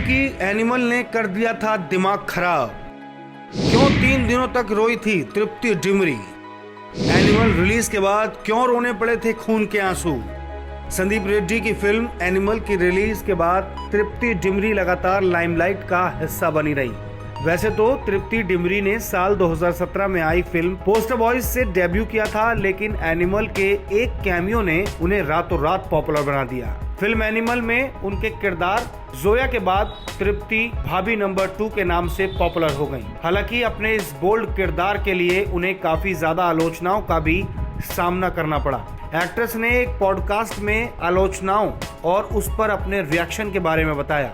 की एनिमल ने कर दिया था दिमाग खराब। क्यों 3 दिनों तक रोई थी तृप्ति डिमरी। एनिमल रिलीज के बाद क्यों रोने पड़े थे खून के आंसू। संदीप रेड्डी की फिल्म एनिमल की रिलीज के बाद तृप्ति डिमरी लगातार लाइमलाइट का हिस्सा बनी रही। वैसे तो तृप्ति डिमरी ने साल 2017 में आई फिल्म पोस्टर बॉयज से डेब्यू किया था, लेकिन एनिमल के एक कैमियो ने उन्हें रातों रात पॉपुलर बना दिया। फिल्म एनिमल में उनके किरदार जोया के बाद तृप्ति भाभी नंबर 2 के नाम से पॉपुलर हो गईं। हालांकि अपने इस बोल्ड किरदार के लिए उन्हें काफी ज्यादा आलोचनाओं का भी सामना करना पड़ा। एक्ट्रेस ने एक पॉडकास्ट में आलोचनाओं और उस पर अपने रिएक्शन के बारे में बताया।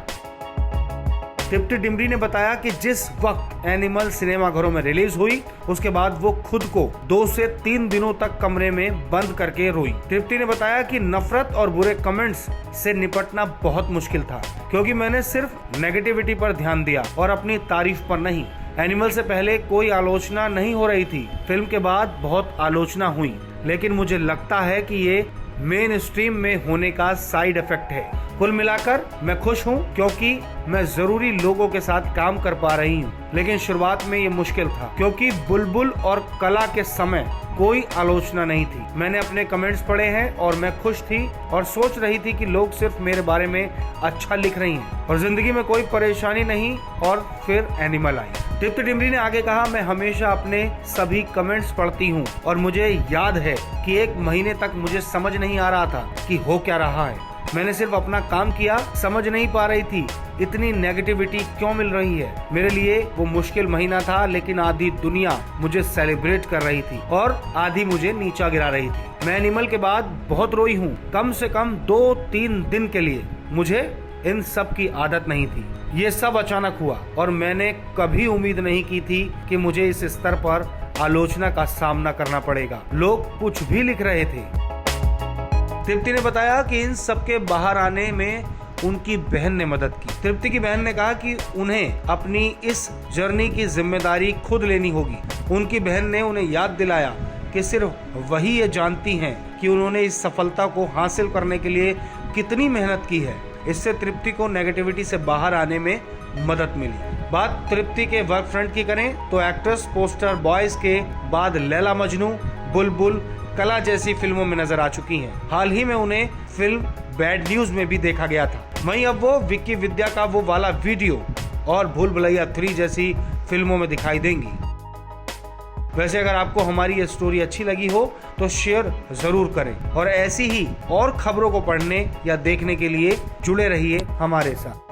तृप्ति डिमरी ने बताया कि जिस वक्त एनिमल सिनेमाघरों में रिलीज हुई उसके बाद वो खुद को 2 से 3 दिनों तक कमरे में बंद करके रोई। तृप्ति ने बताया कि नफरत और बुरे कमेंट्स से निपटना बहुत मुश्किल था, क्योंकि मैंने सिर्फ नेगेटिविटी पर ध्यान दिया और अपनी तारीफ पर नहीं। एनिमल से पहले कोई आलोचना नहीं हो रही थी, फिल्म के बाद बहुत आलोचना हुई, लेकिन मुझे लगता है कि ये मेन स्ट्रीम में होने का साइड इफेक्ट है। कुल मिलाकर मैं खुश हूँ, क्योंकि मैं जरूरी लोगों के साथ काम कर पा रही हूँ। लेकिन शुरुआत में ये मुश्किल था, क्योंकि बुलबुल और कला के समय कोई आलोचना नहीं थी। मैंने अपने कमेंट्स पढ़े हैं और मैं खुश थी और सोच रही थी कि लोग सिर्फ मेरे बारे में अच्छा लिख रही हैं और जिंदगी में कोई परेशानी नहीं। और फिर एनिमल आई। तृप्ति डिमरी ने आगे कहा, मैं हमेशा अपने सभी कमेंट्स पढ़ती हूँ और मुझे याद है कि 1 महीने तक मुझे समझ नहीं आ रहा था कि हो क्या रहा है। मैंने सिर्फ अपना काम किया, समझ नहीं पा रही थी इतनी नेगेटिविटी क्यों मिल रही है। मेरे लिए वो मुश्किल महीना था, लेकिन आधी दुनिया मुझे सेलिब्रेट कर रही थी और आधी मुझे नीचा गिरा रही थी। मैं एनिमल के बाद बहुत रोई हूँ, कम से कम 2-3 दिन के लिए। मुझे इन सब की आदत नहीं थी, ये सब अचानक हुआ और मैंने कभी उम्मीद नहीं की थी कि मुझे इस स्तर पर आलोचना का सामना करना पड़ेगा। लोग कुछ भी लिख रहे थे। तृप्ति ने बताया कि इन सब के बाहर आने में उनकी बहन ने मदद की। तृप्ति की बहन ने कहा कि उन्हें अपनी इस जर्नी की जिम्मेदारी खुद लेनी होगी। उनकी बहन ने उन्हें याद दिलाया कि सिर्फ वही ये जानती हैं कि उन्होंने इस सफलता को हासिल करने के लिए कितनी मेहनत की है। इससे तृप्ति को नेगेटिविटी से बाहर आने में मदद मिली। बात तृप्ति के वर्क फ्रंट की करें तो एक्ट्रेस पोस्टर बॉयज के बाद लैला मजनू, बुलबुल, कला जैसी फिल्मों में नजर आ चुकी हैं। हाल ही में उन्हें फिल्म बैड न्यूज में भी देखा गया था। वहीं अब वो विक्की विद्या का वो वाला वीडियो और भूल भुलैया 3 जैसी फिल्मों में दिखाई देंगी। वैसे अगर आपको हमारी ये स्टोरी अच्छी लगी हो तो शेयर जरूर करें और ऐसी ही और खबरों को पढ़ने या देखने के लिए जुड़े रहिए हमारे साथ।